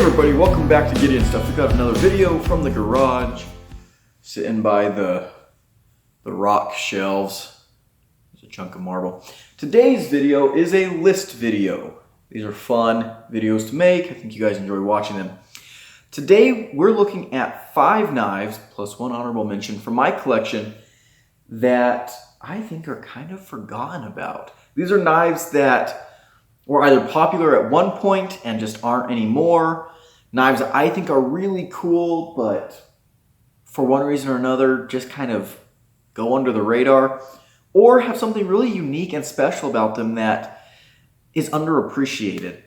everybody, welcome back to Gideon Stuff. We've got another video from the garage, sitting by the rock shelves. There's a chunk of marble. Today's video is a list video. These are fun videos to make. I think you guys enjoy watching them. Today we're looking at 5 knives plus one honorable mention from my collection that I think are kind of forgotten about. These are knives that were either popular at one point and just aren't anymore. Knives that I think are really cool, but for one reason or another just kind of go under the radar, or have something really unique and special about them that is underappreciated.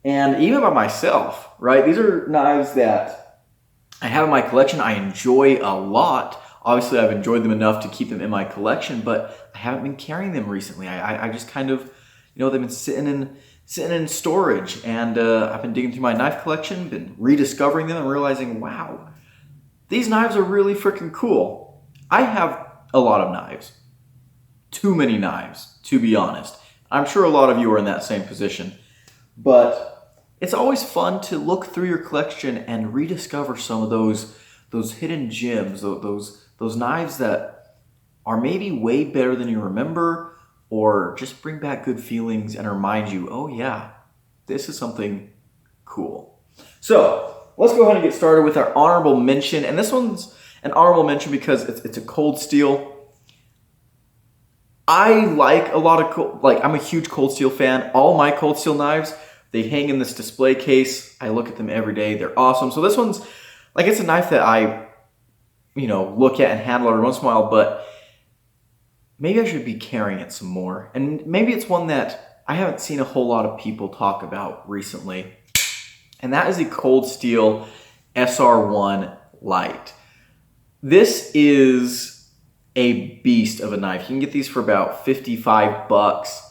And even by myself, right? These are knives that I have in my collection. I enjoy a lot. Obviously, I've enjoyed them enough to keep them in my collection, but I haven't been carrying them recently. I just kind of, they've been sitting in storage, and I've been digging through my knife collection, been rediscovering them and realizing, wow, these knives are really freaking cool. I have a lot of knives. Too many knives, to be honest. I'm sure a lot of you are in that same position, but it's always fun to look through your collection and rediscover some of those hidden gems, those knives that are maybe way better than you remember, or just bring back good feelings and remind you, oh yeah, this is something cool. So let's go ahead and get started with our honorable mention. And this one's an honorable mention because it's a cold steel. I like a lot of I'm a huge cold steel fan. All my cold steel knives, they hang in this display case. I look at them every day. They're awesome. So this one's it's a knife that I, look at and handle every once in a while, but maybe I should be carrying it some more. And maybe it's one that I haven't seen a whole lot of people talk about recently. And that is the Cold Steel SR1 Lite. This is a beast of a knife. You can get these for about 55 bucks.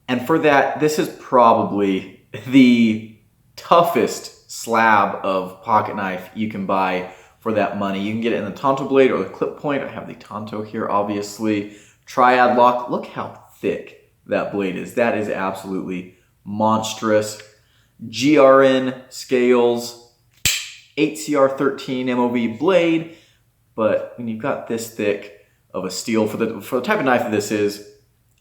And for that, this is probably the toughest slab of pocket knife you can buy for that money. You can get it in the Tonto blade or the clip point. I have the Tonto here, obviously. Triad lock. Look how thick that blade is. That is absolutely monstrous. GRN scales, 8CR13 MOV blade. But when you've got this thick of a steel, for the type of knife that this is,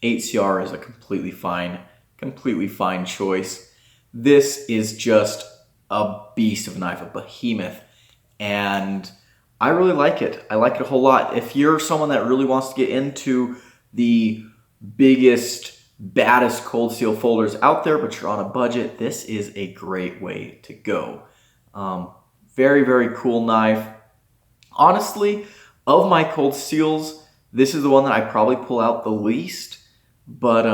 8CR is a completely fine choice. This is just a beast of a knife, a behemoth. And I really like it. I like it a whole lot. If you're someone that really wants to get into the biggest, baddest cold steel folders out there, but you're on a budget, this is a great way to go. Very, very cool knife. Honestly, of my cold steels, this is the one that I probably pull out the least, but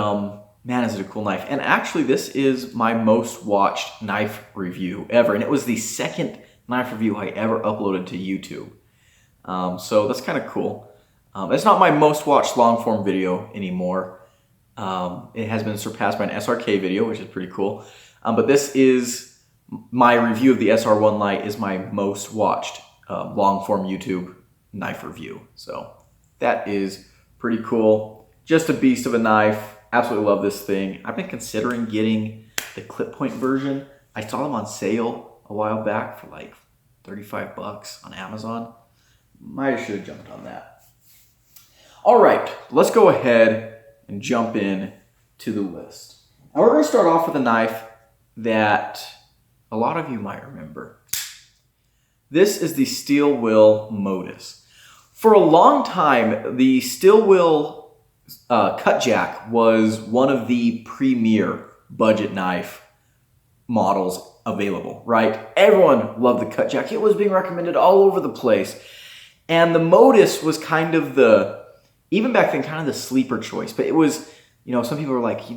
man, is it a cool knife. And actually, this is my most watched knife review ever, and it was the second knife review I ever uploaded to YouTube. So that's kind of cool. It's not my most watched long form video anymore. It has been surpassed by an SRK video, which is pretty cool. But this is my review of the SR1 Lite is my most watched long form YouTube knife review. So that is pretty cool. Just a beast of a knife. Absolutely love this thing. I've been considering getting the clip point version. I saw them on sale a while back for like 35 bucks on Amazon. Might should have jumped on that. All right, let's go ahead and jump in to the list. Now we're going to start off with a knife that a lot of you might remember. This is the Steel Will Modus. For a long time, the Steel Will Cutjack was one of the premier budget knife models available, right? Everyone loved the Cutjack. It was being recommended all over the place. And the Modus was kind of even back then, kind of the sleeper choice. But it was, some people were like,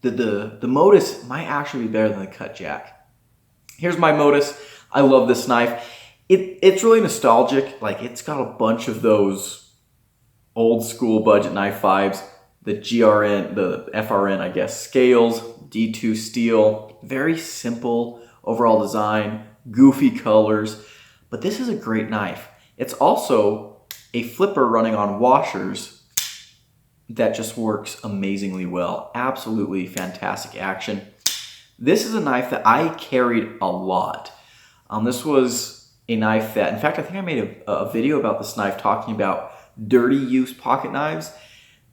the Modus might actually be better than the Cutjack. Here's my Modus. I love this knife. It's really nostalgic. It's got a bunch of those old school budget knife vibes. The GRN, the FRN, I guess, scales, D2 steel, very simple overall design, goofy colors, but this is a great knife. It's also a flipper running on washers that just works amazingly well. Absolutely fantastic action. This is a knife that I carried a lot. This was a knife that, in fact, I think I made a video about this knife talking about dirty use pocket knives.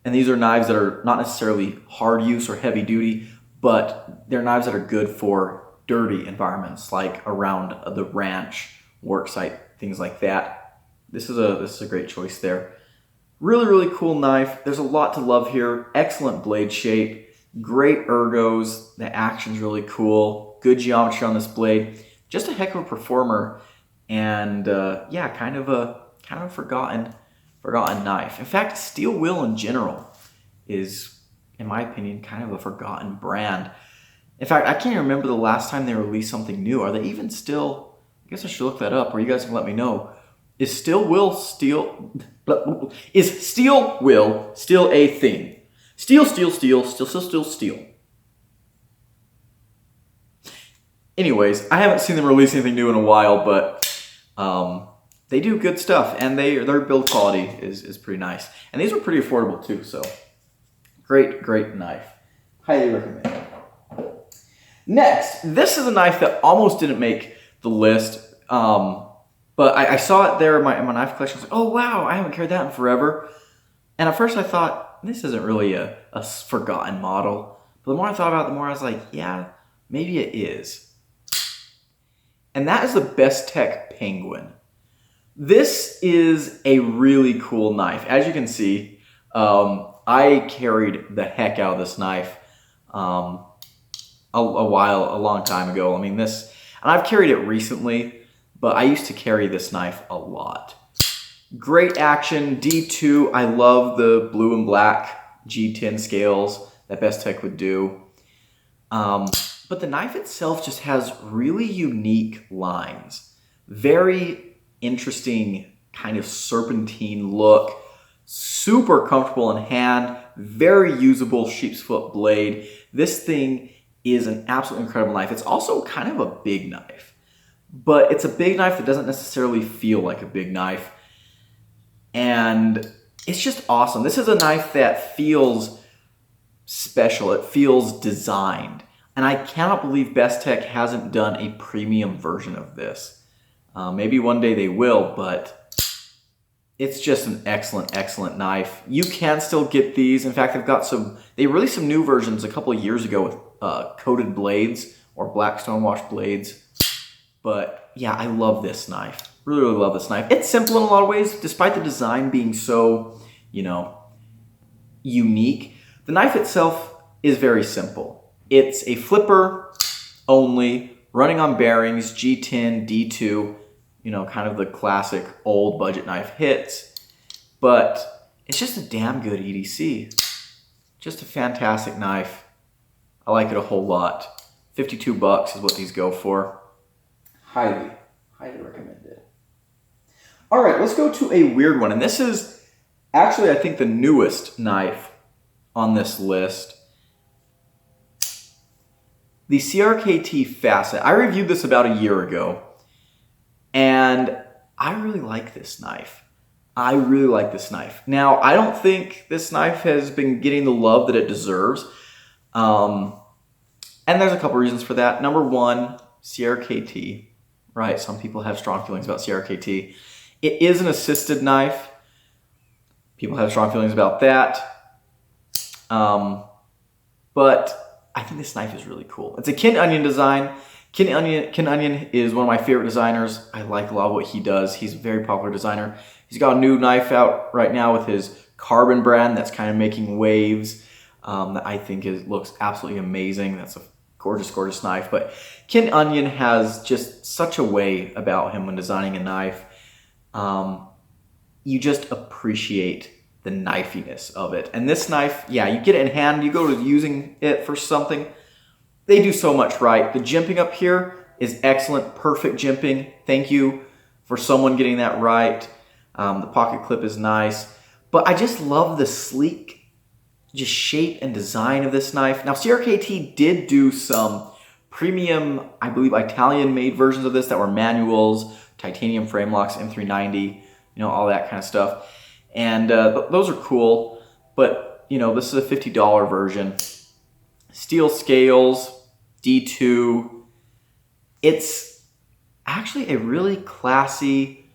And these are knives that are not necessarily hard use or heavy duty, but they're knives that are good for dirty environments, like around the ranch, work site, things like that. This is a great choice there. Really, really cool knife. There's a lot to love here. Excellent blade shape, great ergos. The action's really cool. Good geometry on this blade. Just a heck of a performer, and yeah, kind of a forgotten knife. In fact, steel wheel in general is, in my opinion, kind of a forgotten brand. In fact, I can't even remember the last time they released something new. Are they even still? I guess I should look that up, or you guys can let me know. Is steel wheel still a thing? Steel. Anyways, I haven't seen them release anything new in a while, but they do good stuff, and their build quality is pretty nice. And these are pretty affordable too, so great knife. Highly recommend it. Next, this is a knife that almost didn't make the list, but I saw it there in my knife collection. I was like, oh wow, I haven't carried that in forever. And at first I thought, this isn't really a forgotten model. But the more I thought about it, the more I was like, yeah, maybe it is. And that is the Bestech Penguin. This is a really cool knife. As you can see, I carried the heck out of this knife a long time ago. I mean, and I've carried it recently, but I used to carry this knife a lot. Great action, D2. I love the blue and black G10 scales that Bestech would do. But the knife itself just has really unique lines. Very interesting kind of serpentine look. Super comfortable in hand. Very usable sheep's foot blade. This thing is an absolutely incredible knife. It's also kind of a big knife. But it's a big knife that doesn't necessarily feel like a big knife. And it's just awesome. This is a knife that feels special. It feels designed. And I cannot believe Bestech hasn't done a premium version of this. Maybe one day they will, but it's just an excellent knife. You can still get these. In fact, they released some new versions a couple of years ago with coated blades or black stonewash blades. But yeah, I love this knife. Really love this knife. It's simple in a lot of ways, despite the design being so, unique. The knife itself is very simple. It's a flipper only, running on bearings, G10, D2, kind of the classic old budget knife hits. But it's just a damn good EDC. Just a fantastic knife. I like it a whole lot. $52 is what these go for. Highly recommend it. All right, let's go to a weird one. And this is actually, I think, the newest knife on this list. The CRKT Facet. I reviewed this about a year ago, and I really like this knife. Now, I don't think this knife has been getting the love that it deserves. And there's a couple reasons for that. Number one, CRKT, right? Some people have strong feelings about CRKT. It is an assisted knife. People have strong feelings about that. But I think this knife is really cool. It's a Ken Onion design. Ken Onion is one of my favorite designers. I like a lot of what he does. He's a very popular designer. He's got a new knife out right now with his Carbon brand that's kind of making waves. That I think looks absolutely amazing. That's a gorgeous knife. But Ken Onion has just such a way about him when designing a knife. You just appreciate the knifiness of it. And this knife, yeah, you get it in hand, you go to using it for something, they do so much right. The jimping up here is excellent, perfect jimping. Thank you for someone getting that right. The pocket clip is nice. But I just love the sleek just shape and design of this knife. Now, CRKT did do some premium, I believe, Italian-made versions of this that were manuals, titanium frame locks, M390, all that kind of stuff. And those are cool, but this is a $50 version. Steel scales, D2. It's actually a really classy,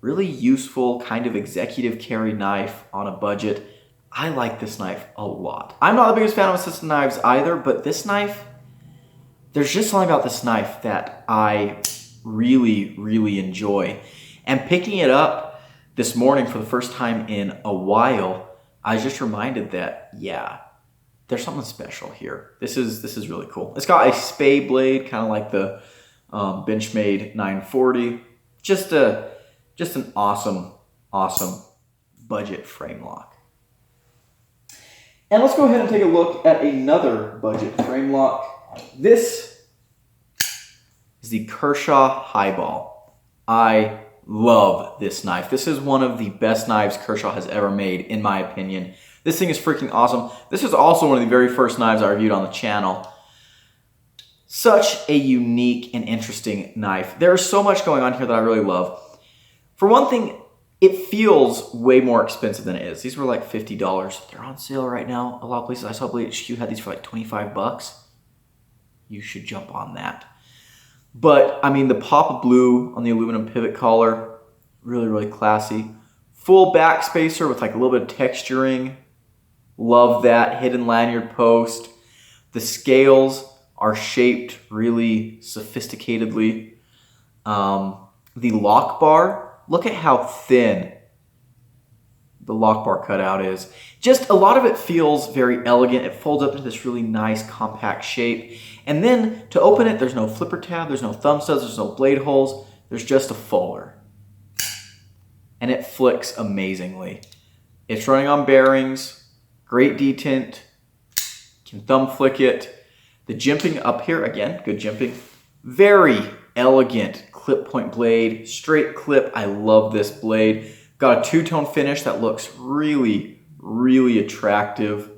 really useful kind of executive carry knife on a budget. I like this knife a lot. I'm not the biggest fan of assisted knives either, but this knife, there's just something about this knife that I really, really enjoy. And picking it up this morning for the first time in a while, I was just reminded that, yeah, there's something special here. This is really cool. It's got a spay blade, kind of like the Benchmade 940. Just an awesome, awesome budget frame lock. And let's go ahead and take a look at another budget frame lock. This is the Kershaw Highball. I love this knife. This is one of the best knives Kershaw has ever made, in my opinion. This thing is freaking awesome. This is also one of the very first knives I reviewed on the channel. Such a unique and interesting knife. There's so much going on here that I really love. For one thing, it feels way more expensive than it is. These were like $50. They're on sale right now. A lot of places, I saw Blade HQ had these for like 25 bucks. You should jump on that. But, I mean, the pop of blue on the aluminum pivot collar, really, really classy. Full back spacer with like a little bit of texturing. Love that. Hidden lanyard post. The scales are shaped really sophisticatedly. The lock bar, look at how thin the lock bar cutout is. Just a lot of it feels very elegant. It folds up into this really nice compact shape. And then to open it, there's no flipper tab, there's no thumb studs, there's no blade holes, there's just a fuller. And it flicks amazingly. It's running on bearings, great detent, can thumb flick it. The jimping up here, again, good jimping. Very elegant clip point blade, straight clip. I love this blade. Got a two-tone finish that looks really, really attractive.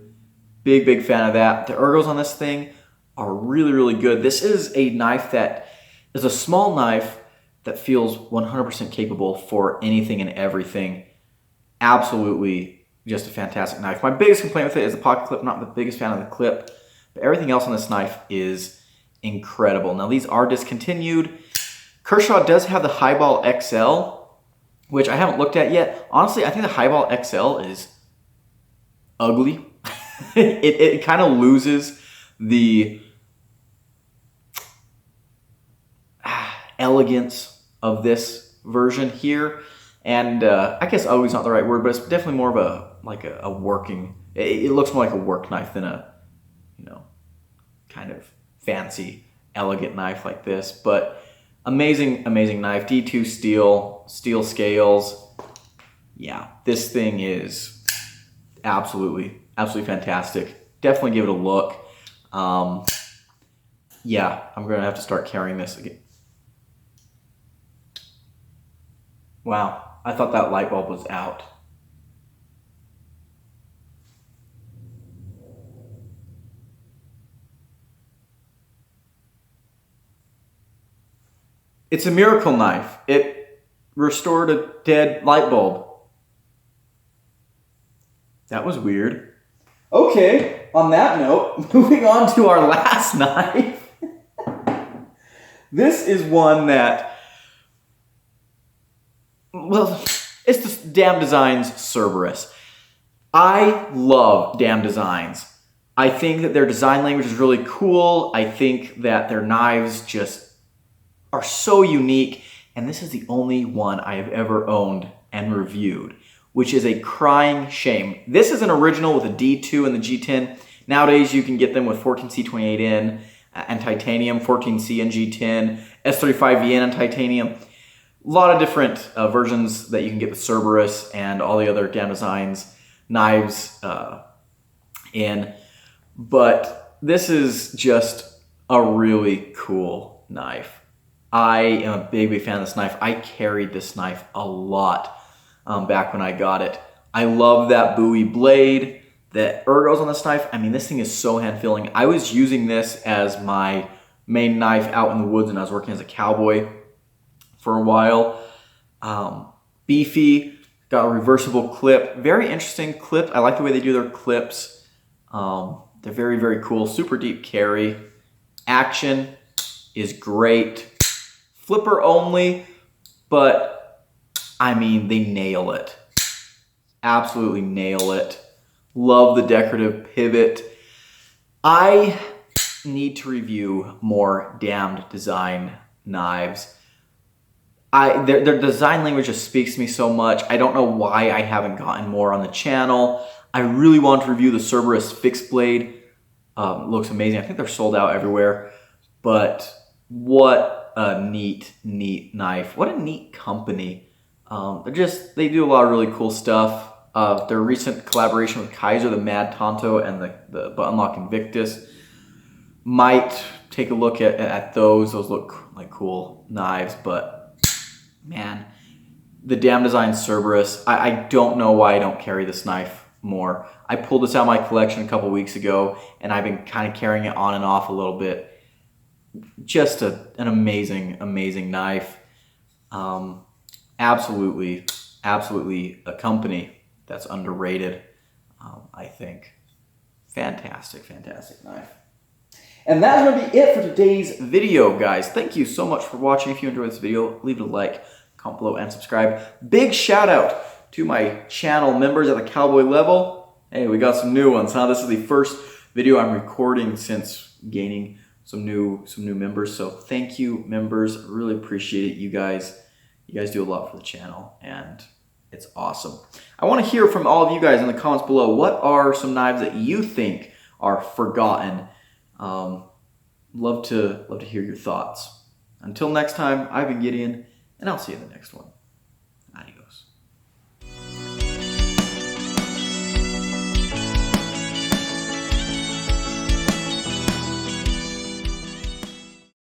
Big, big fan of that. The ergos on this thing are really, really good. This is a knife that is a small knife that feels 100% capable for anything and everything. Absolutely just a fantastic knife. My biggest complaint with it is the pocket clip. I'm not the biggest fan of the clip, but everything else on this knife is incredible. Now these are discontinued. Kershaw does have the Highball XL, which I haven't looked at yet. Honestly, I think the Highball XL is ugly. it kind of loses the elegance of this version here. And I guess ugly is not the right word, but it's definitely more of a working, it looks more like a work knife than a, kind of fancy, elegant knife like this. But amazing, amazing knife. D2 steel scales. Yeah, this thing is absolutely, absolutely fantastic. Definitely give it a look. Yeah, I'm gonna have to start carrying this again. Wow, I thought that light bulb was out. It's a miracle knife. It restored a dead light bulb. That was weird. Okay, on that note, moving on to our last knife. This is one that, well, it's the Damn Designs Cerberus. I love Damn Designs. I think that their design language is really cool. I think that their knives just are so unique, and this is the only one I have ever owned and reviewed, which is a crying shame. This is an original with a D2 and the G10. Nowadays, you can get them with 14C28N and titanium, 14C and G10, S35VN and titanium. A lot of different versions that you can get with Cerberus and all the other Damn Designs knives in. But this is just a really cool knife. I am a big, big fan of this knife. I carried this knife a lot back when I got it. I love that Bowie blade, the ergos on this knife. I mean, this thing is so hand-feeling. I was using this as my main knife out in the woods when I was working as a cowboy for a while. Beefy, got a reversible clip. Very interesting clip. I like the way they do their clips. They're very, very cool. Super deep carry. Action is great. Flipper only, but I mean, they nail it. Absolutely nail it. Love the decorative pivot. I need to review more Damned design knives. Their design language just speaks to me so much. I don't know why I haven't gotten more on the channel. I really want to review the Cerberus fixed blade. Looks amazing. I think they're sold out everywhere. But what a neat knife. What a neat company. They do a lot of really cool stuff. Their recent collaboration with Kaiser, the Mad Tonto, and the Button Lock Invictus. Might take a look at those. Those look like cool knives, but man, the Damned Design Cerberus, I don't know why I don't carry this knife more. I pulled this out of my collection a couple weeks ago, and I've been kind of carrying it on and off a little bit. Just an amazing knife. Absolutely a company that's underrated, I think. Fantastic knife. And that's going to be it for today's video, guys. Thank you so much for watching. If you enjoyed this video, leave it a like, comment below, and subscribe. Big shout out to my channel members at the cowboy level. Hey, we got some new ones, huh? This is the first video I'm recording since gaining some new members. So thank you, members. Really appreciate it. You guys do a lot for the channel, and it's awesome. I want to hear from all of you guys in the comments below. What are some knives that you think are forgotten? Love to hear your thoughts. Until next time, I've been Gideon, and I'll see you in the next one.